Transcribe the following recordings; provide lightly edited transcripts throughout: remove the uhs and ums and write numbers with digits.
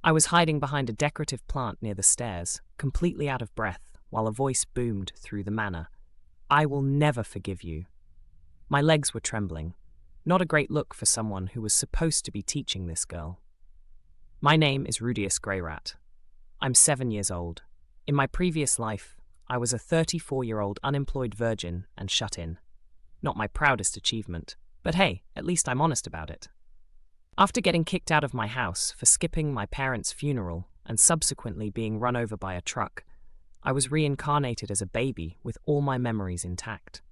I was hiding behind a decorative plant near the stairs, completely out of breath, while a voice boomed through the manor. "I will never forgive you." My legs were trembling. Not a great look for someone who was supposed to be teaching this girl. "My name is Rudeus Greyrat. I'm 7 years old. In my previous life, I was a 34-year-old unemployed virgin and shut in. Not my proudest achievement, but hey, at least I'm honest about it. After getting kicked out of my house for skipping my parents' funeral and subsequently being run over by a truck, I was reincarnated as a baby with all my memories intact.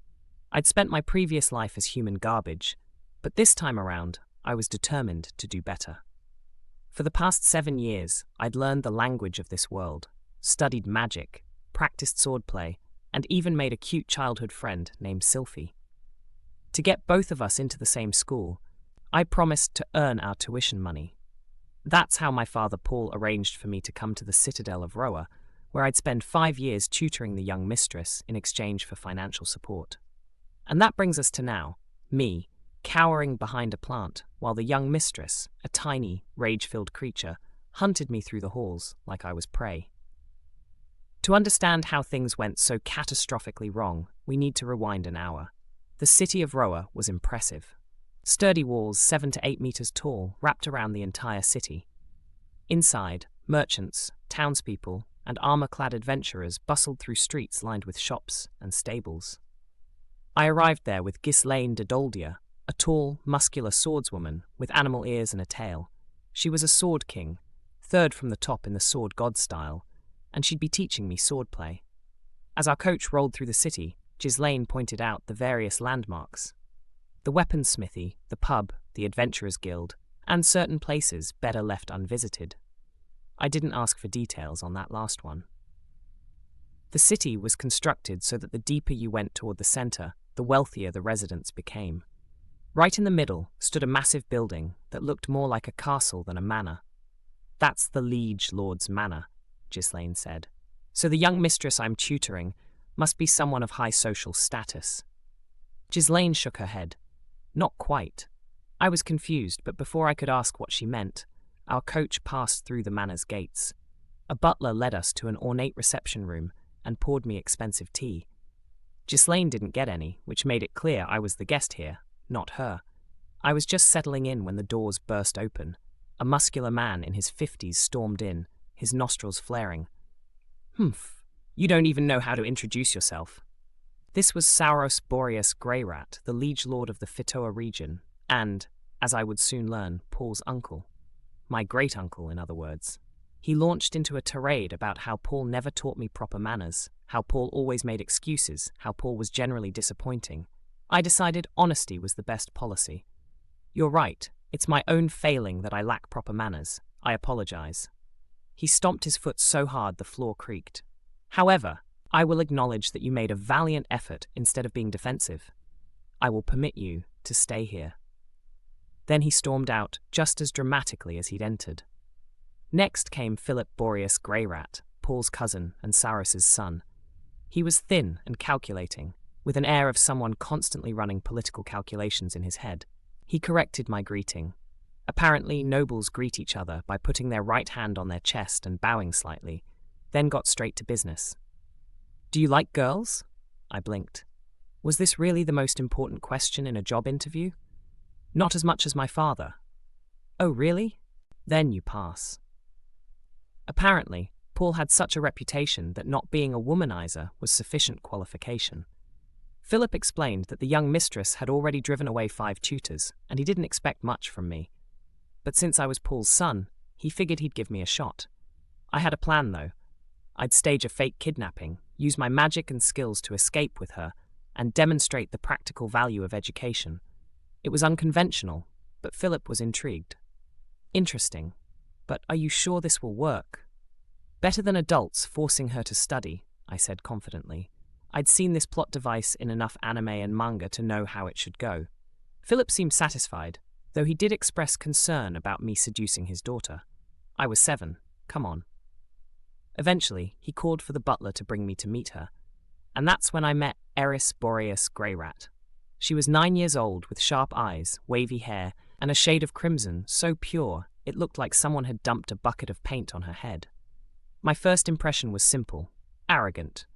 I'd spent my previous life as human garbage, but this time around, I was determined to do better. For the past 7 years, I'd learned the language of this world, studied magic, practiced swordplay, and even made a cute childhood friend named Sylphie. To get both of us into the same school, I promised to earn our tuition money. That's how my father Paul arranged for me to come to the Citadel of Roa, where I'd spend 5 years tutoring the young mistress in exchange for financial support. And that brings us to now, me, cowering behind a plant, while the young mistress, a tiny, rage-filled creature, hunted me through the halls like I was prey. To understand how things went so catastrophically wrong, we need to rewind an hour. The city of Roa was impressive. Sturdy walls 7 to 8 meters tall wrapped around the entire city. Inside, merchants, townspeople, and armor-clad adventurers bustled through streets lined with shops and stables. I arrived there with Ghislaine de Doldia, a tall, muscular swordswoman with animal ears and a tail. She was a sword king, third from the top in the sword god style, and she'd be teaching me swordplay. As our coach rolled through the city, Ghislaine pointed out the various landmarks. The weaponsmithy, the pub, the adventurers' guild, and certain places better left unvisited. I didn't ask for details on that last one. The city was constructed so that the deeper you went toward the center, the wealthier the residents became. Right in the middle stood a massive building that looked more like a castle than a manor. "That's the liege lord's manor," Ghislaine said. "So the young mistress I'm tutoring must be someone of high social status." Ghislaine shook her head. "Not quite." I was confused, but before I could ask what she meant, our coach passed through the manor's gates. A butler led us to an ornate reception room and poured me expensive tea. Ghislaine didn't get any, which made it clear I was the guest here, not her. I was just settling in when the doors burst open. A muscular man in his 50s stormed in, his nostrils flaring. "Humph, you don't even know how to introduce yourself." This was Eris Boreas Greyrat, the liege lord of the Fitoa region, and, as I would soon learn, Paul's uncle. My great-uncle, in other words. He launched into a tirade about how Paul never taught me proper manners, how Paul always made excuses, how Paul was generally disappointing. I decided honesty was the best policy. "You're right, it's my own failing that I lack proper manners. I apologize." He stomped his foot so hard the floor creaked. "However, I will acknowledge that you made a valiant effort instead of being defensive. I will permit you to stay here." Then he stormed out just as dramatically as he'd entered. Next came Philip Boreas Greyrat, Paul's cousin and Cyrus's son. He was thin and calculating, with an air of someone constantly running political calculations in his head. He corrected my greeting. Apparently, nobles greet each other by putting their right hand on their chest and bowing slightly, then got straight to business. "Do you like girls?" I blinked. Was this really the most important question in a job interview? "Not as much as my father." "Oh, really? Then you pass." Apparently, Paul had such a reputation that not being a womanizer was sufficient qualification. Philip explained that the young mistress had already driven away 5 tutors, and he didn't expect much from me. But since I was Paul's son, he figured he'd give me a shot. I had a plan, though. I'd stage a fake kidnapping, use my magic and skills to escape with her, and demonstrate the practical value of education. It was unconventional, but Philip was intrigued. "Interesting, but are you sure this will work?" "Better than adults forcing her to study," I said confidently. I'd seen this plot device in enough anime and manga to know how it should go. Philip seemed satisfied, though he did express concern about me seducing his daughter. I was 7, come on. Eventually, he called for the butler to bring me to meet her, and that's when I met Eris Boreas Greyrat. She was 9 years old with sharp eyes, wavy hair, and a shade of crimson so pure It looked like someone had dumped a bucket of paint on her head. My first impression was simple, arrogant,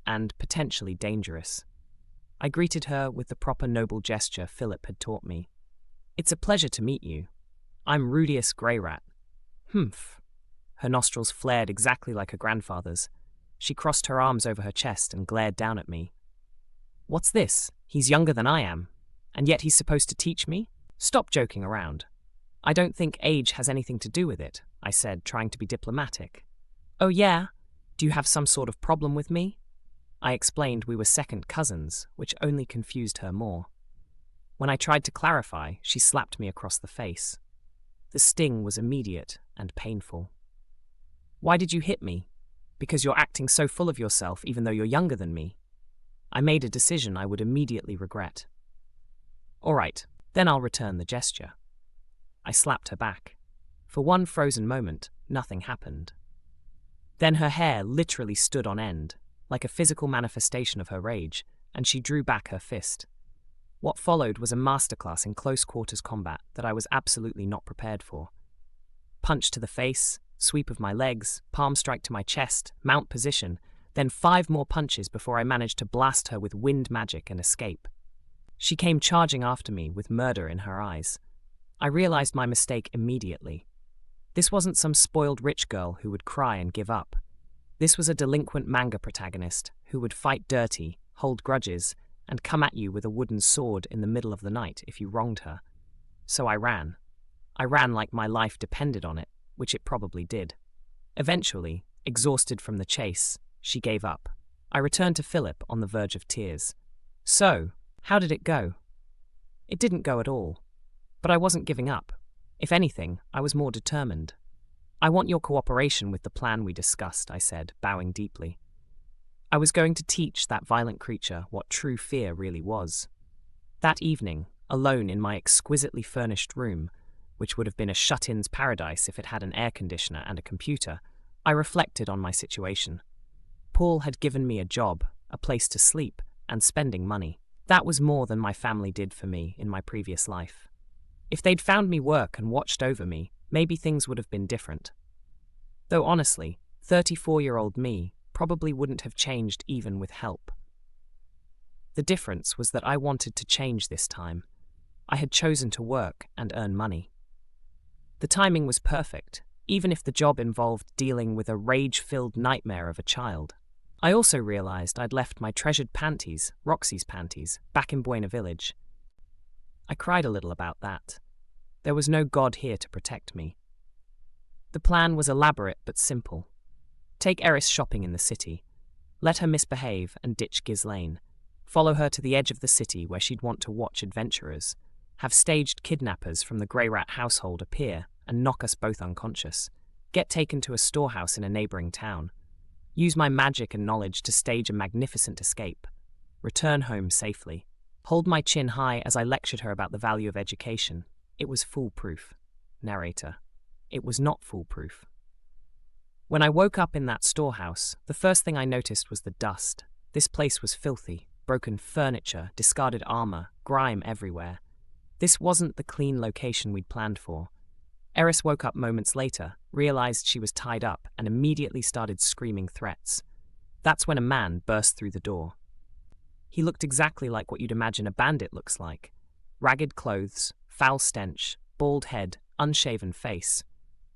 and potentially dangerous. I greeted her with the proper noble gesture Philip had taught me. "It's a pleasure to meet you. I'm Rudeus Greyrat." "Humph." Her nostrils flared exactly like her grandfather's. She crossed her arms over her chest and glared down at me. "What's this? He's younger than I am. And yet he's supposed to teach me? Stop joking around." "I don't think age has anything to do with it," I said, trying to be diplomatic. "Oh yeah? Do you have some sort of problem with me?" I explained we were second cousins, which only confused her more. When I tried to clarify, she slapped me across the face. The sting was immediate and painful. "Why did you hit me? Because you're acting so full of yourself even though you're younger than me." I made a decision I would immediately regret. "All right, then I'll return the gesture." I slapped her back. For one frozen moment, nothing happened. Then her hair literally stood on end, like a physical manifestation of her rage, and she drew back her fist. What followed was a masterclass in close-quarters combat that I was absolutely not prepared for. Punch to the face, sweep of my legs, palm strike to my chest, mount position, then 5 more punches before I managed to blast her with wind magic and escape. She came charging after me with murder in her eyes. I realized my mistake immediately. This wasn't some spoiled rich girl who would cry and give up. This was a delinquent manga protagonist who would fight dirty, hold grudges, and come at you with a wooden sword in the middle of the night if you wronged her. So I ran. I ran like my life depended on it, which it probably did. Eventually, exhausted from the chase, she gave up. I returned to Philip on the verge of tears. "So, how did it go?" "It didn't go at all. But I wasn't giving up. If anything, I was more determined." "I want your cooperation with the plan we discussed," I said, bowing deeply. I was going to teach that violent creature what true fear really was. That evening, alone in my exquisitely furnished room, which would have been a shut-in's paradise if it had an air conditioner and a computer, I reflected on my situation. Paul had given me a job, a place to sleep, and spending money. That was more than my family did for me in my previous life. If they'd found me work and watched over me, maybe things would have been different. Though honestly, 34-year-old me probably wouldn't have changed even with help. The difference was that I wanted to change this time. I had chosen to work and earn money. The timing was perfect, even if the job involved dealing with a rage-filled nightmare of a child. I also realized I'd left my treasured panties, Roxy's panties, back in Buena Village. I cried a little about that. There was no God here to protect me. The plan was elaborate but simple. Take Eris shopping in the city. Let her misbehave and ditch Ghislaine. Follow her to the edge of the city where she'd want to watch adventurers. Have staged kidnappers from the Greyrat household appear and knock us both unconscious. Get taken to a storehouse in a neighboring town. Use my magic and knowledge to stage a magnificent escape. Return home safely. Hold my chin high as I lectured her about the value of education. It was foolproof. Narrator. It was not foolproof. When I woke up in that storehouse, the first thing I noticed was the dust. This place was filthy. Broken furniture, discarded armor, grime everywhere. This wasn't the clean location we'd planned for. Eris woke up moments later, realized she was tied up, and immediately started screaming threats. That's when a man burst through the door. He looked exactly like what you'd imagine a bandit looks like. Ragged clothes, foul stench, bald head, unshaven face.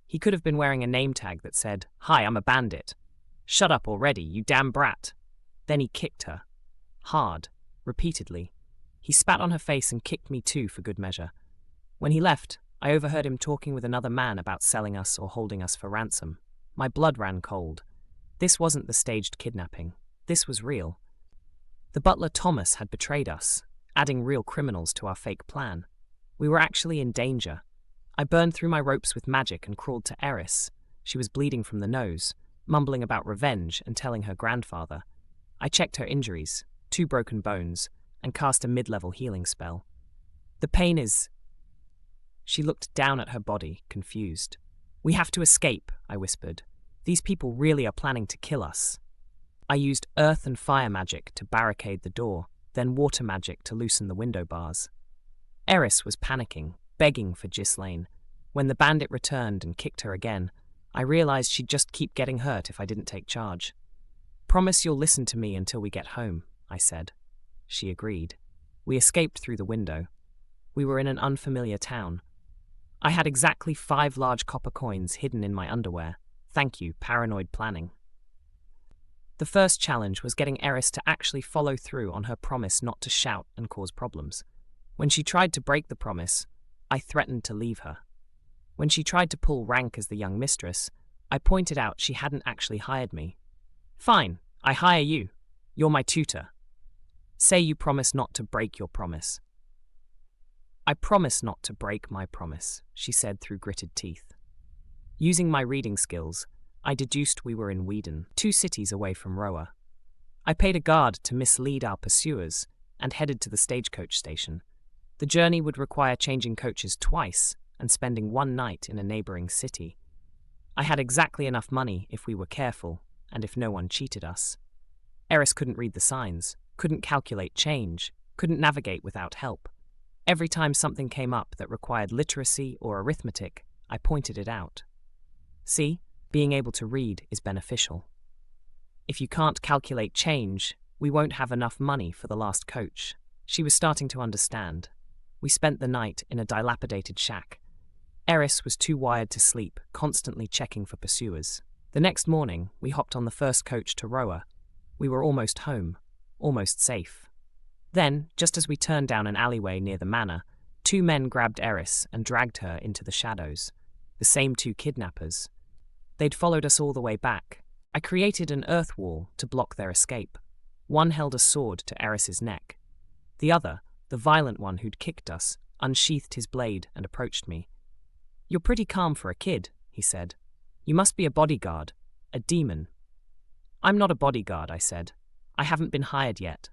He could have been wearing a name tag that said, "Hi, I'm a bandit. Shut up already, you damn brat." Then he kicked her. Hard, repeatedly. He spat on her face and kicked me too for good measure. When he left, I overheard him talking with another man about selling us or holding us for ransom. My blood ran cold. This wasn't the staged kidnapping. This was real. The butler Thomas had betrayed us, adding real criminals to our fake plan. We were actually in danger. I burned through my ropes with magic and crawled to Eris. She was bleeding from the nose, mumbling about revenge and telling her grandfather. I checked her injuries, 2 broken bones, and cast a mid-level healing spell. The pain is... She looked down at her body, confused. "We have to escape," I whispered. "These people really are planning to kill us." I used earth and fire magic to barricade the door, then water magic to loosen the window bars. Eris was panicking, begging for Ghislaine. When the bandit returned and kicked her again, I realized she'd just keep getting hurt if I didn't take charge. "Promise you'll listen to me until we get home," I said. She agreed. We escaped through the window. We were in an unfamiliar town. I had exactly 5 large copper coins hidden in my underwear. Thank you, paranoid planning. The first challenge was getting Eris to actually follow through on her promise not to shout and cause problems. When she tried to break the promise, I threatened to leave her. When she tried to pull rank as the young mistress, I pointed out she hadn't actually hired me. "Fine, I hire you. You're my tutor. Say you promise not to break your promise." "I promise not to break my promise," she said through gritted teeth. Using my reading skills, I deduced we were in Whedon, 2 cities away from Roa. I paid a guard to mislead our pursuers and headed to the stagecoach station. The journey would require changing coaches twice and spending 1 night in a neighboring city. I had exactly enough money if we were careful and if no one cheated us. Eris couldn't read the signs, couldn't calculate change, couldn't navigate without help. Every time something came up that required literacy or arithmetic, I pointed it out. "See, being able to read is beneficial. If you can't calculate change, we won't have enough money for the last coach." She was starting to understand. We spent the night in a dilapidated shack. Eris was too wired to sleep, constantly checking for pursuers. The next morning, we hopped on the first coach to Roa. We were almost home, almost safe. Then, just as we turned down an alleyway near the manor, 2 men grabbed Eris and dragged her into the shadows. The same 2 kidnappers. They'd followed us all the way back. I created an earth wall to block their escape. One held a sword to Eris's neck. The other, the violent one who'd kicked us, unsheathed his blade and approached me. "You're pretty calm for a kid," he said. "You must be a bodyguard, a demon." "I'm not a bodyguard," I said. "I haven't been hired yet."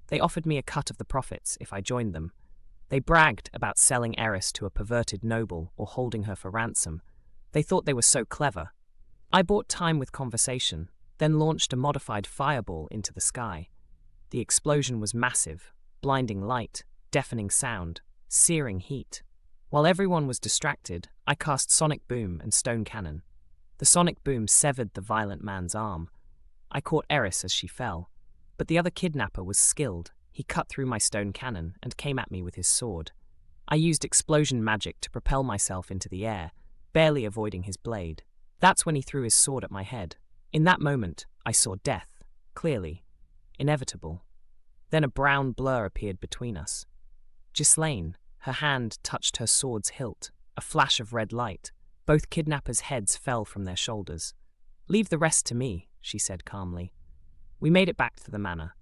They offered me a cut of the profits if I joined them. They bragged about selling Eris to a perverted noble or holding her for ransom. They thought they were so clever. I bought time with conversation, then launched a modified fireball into the sky. The explosion was massive, blinding light, deafening sound, searing heat. While everyone was distracted, I cast sonic boom and stone cannon. The sonic boom severed the violent man's arm. I caught Eris as she fell, but the other kidnapper was skilled. He cut through my stone cannon and came at me with his sword. I used explosion magic to propel myself into the air, barely avoiding his blade. That's when he threw his sword at my head. In that moment, I saw death, clearly, inevitable. Then a brown blur appeared between us. Ghislaine, her hand touched her sword's hilt, a flash of red light. Both kidnappers' heads fell from their shoulders. "Leave the rest to me," she said calmly. We made it back to the manor.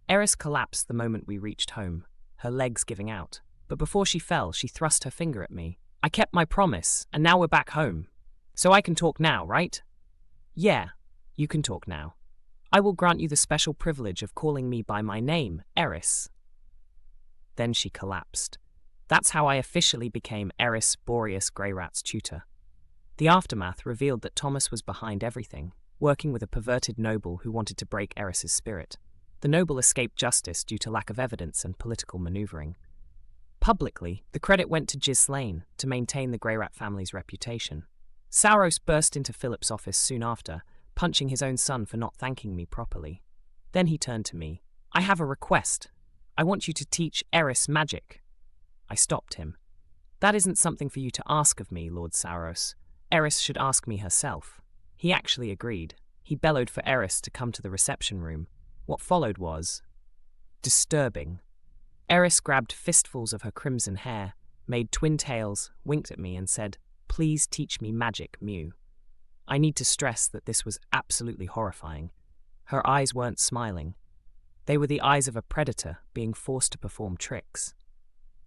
Eris collapsed the moment we reached home, her legs giving out. But before she fell, she thrust her finger at me. "I kept my promise, and now we're back home. So I can talk now, right?" "Yeah, you can talk now. I will grant you the special privilege of calling me by my name, Eris." Then she collapsed. That's how I officially became Eris Boreas Greyrat's tutor. The aftermath revealed that Thomas was behind everything, working with a perverted noble who wanted to break Eris's spirit. The noble escaped justice due to lack of evidence and political maneuvering. Publicly, the credit went to Ghislaine to maintain the Greyrat family's reputation. Sauros burst into Philip's office soon after, punching his own son for not thanking me properly. Then he turned to me. "I have a request. I want you to teach Eris magic." I stopped him. "That isn't something for you to ask of me, Lord Sauros. Eris should ask me herself." He actually agreed. He bellowed for Eris to come to the reception room. What followed was disturbing. Eris grabbed fistfuls of her crimson hair, made twin tails, winked at me and said, "Please teach me magic, Mew." I need to stress that this was absolutely horrifying. Her eyes weren't smiling. They were the eyes of a predator being forced to perform tricks.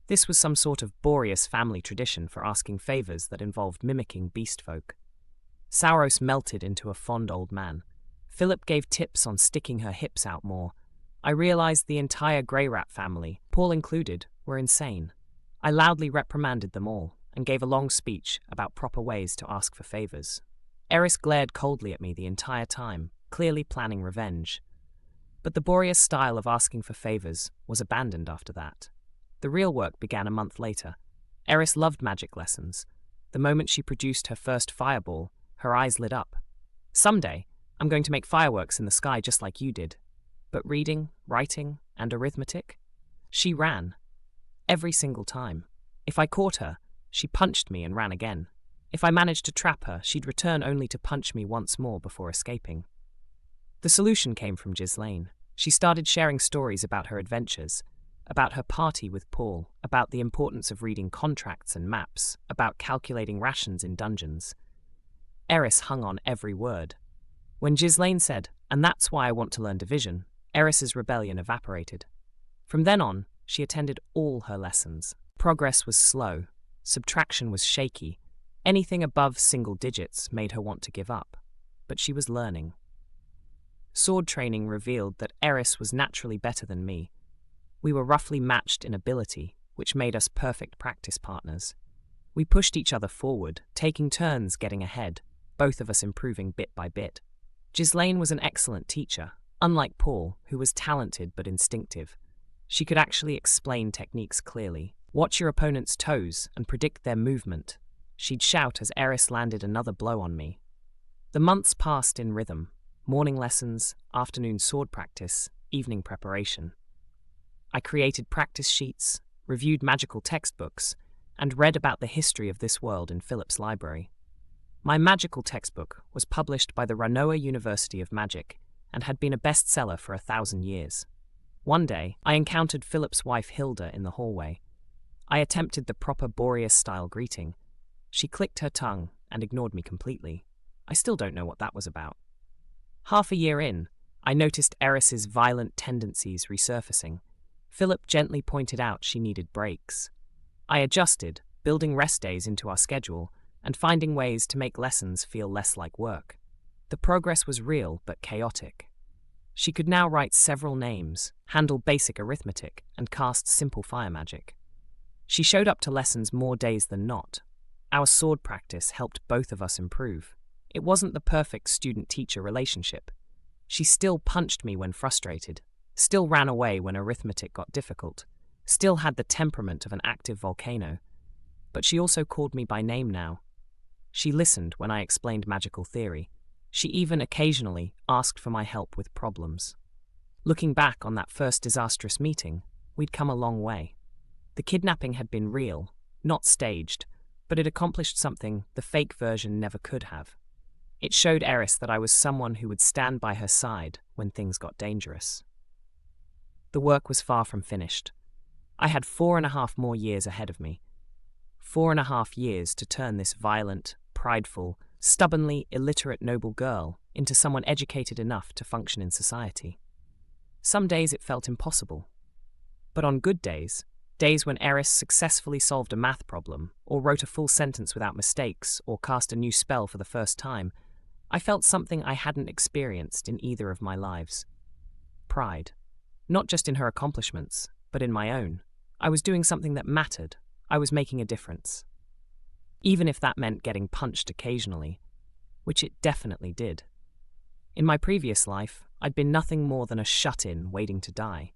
This was some sort of Boreas family tradition for asking favors that involved mimicking beast folk. Sauros melted into a fond old man. Philip gave tips on sticking her hips out more. I realized the entire Greyrat family, Paul included, were insane. I loudly reprimanded them all and gave a long speech about proper ways to ask for favors. Eris glared coldly at me the entire time, clearly planning revenge. But the Boreas style of asking for favors was abandoned after that. The real work began a month later. Eris loved magic lessons. The moment she produced her first fireball, her eyes lit up. Someday, I'm going to make fireworks in the sky just like you did. But reading, writing, and arithmetic? She ran. Every single time. If I caught her, she punched me and ran again. If I managed to trap her, she'd return only to punch me once more before escaping. The solution came from Ghislaine. She started sharing stories about her adventures, about her party with Paul, about the importance of reading contracts and maps, about calculating rations in dungeons. Eris hung on every word. When Ghislaine said, "And that's why I want to learn division," Eris's rebellion evaporated. From then on, she attended all her lessons. Progress was slow, subtraction was shaky, anything above single digits made her want to give up. But she was learning. Sword training revealed that Eris was naturally better than me. We were roughly matched in ability, which made us perfect practice partners. We pushed each other forward, taking turns getting ahead, both of us improving bit by bit. Ghislaine was an excellent teacher, unlike Paul, who was talented but instinctive. She could actually explain techniques clearly, watch your opponent's toes, and predict their movement. She'd shout as Eris landed another blow on me. The months passed in rhythm. Morning lessons, afternoon sword practice, evening preparation. I created practice sheets, reviewed magical textbooks, and read about the history of this world in Philip's library. My magical textbook was published by the Ranoa University of Magic and had been a bestseller for 1,000 years. One day, I encountered Philip's wife Hilda in the hallway. I attempted the proper Boreas-style greeting. She clicked her tongue and ignored me completely. I still don't know what that was about. Half a year in, I noticed Eris's violent tendencies resurfacing. Philip gently pointed out she needed breaks. I adjusted, building rest days into our schedule and finding ways to make lessons feel less like work. The progress was real but chaotic. She could now write several names, handle basic arithmetic, and cast simple fire magic. She showed up to lessons more days than not. Our sword practice helped both of us improve. It wasn't the perfect student-teacher relationship. She still punched me when frustrated, still ran away when arithmetic got difficult, still had the temperament of an active volcano. But she also called me by name now. She listened when I explained magical theory. She even occasionally asked for my help with problems. Looking back on that first disastrous meeting, we'd come a long way. The kidnapping had been real, not staged, but it accomplished something the fake version never could have. It showed Eris that I was someone who would stand by her side when things got dangerous. The work was far from finished. I had 4.5 more years ahead of me. 4.5 years to turn this violent, prideful, stubbornly illiterate noble girl into someone educated enough to function in society. Some days it felt impossible. But on good days, days when Eris successfully solved a math problem, or wrote a full sentence without mistakes, or cast a new spell for the first time, I felt something I hadn't experienced in either of my lives. Pride. Not just in her accomplishments, but in my own. I was doing something that mattered. I was making a difference. Even if that meant getting punched occasionally, which it definitely did. In my previous life, I'd been nothing more than a shut-in waiting to die.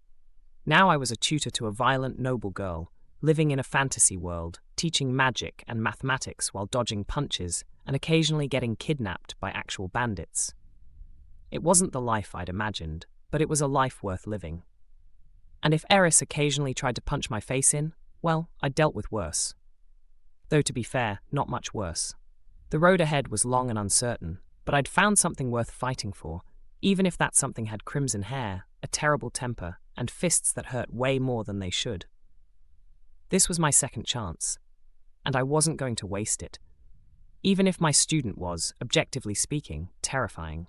Now I was a tutor to a violent noble girl, living in a fantasy world, teaching magic and mathematics while dodging punches and occasionally getting kidnapped by actual bandits. It wasn't the life I'd imagined, but it was a life worth living. And if Eris occasionally tried to punch my face in, well, I dealt with worse. Though to be fair, not much worse. The road ahead was long and uncertain, but I'd found something worth fighting for, even if that something had crimson hair, a terrible temper, and fists that hurt way more than they should. This was my second chance, and I wasn't going to waste it, even if my student was, objectively speaking, terrifying.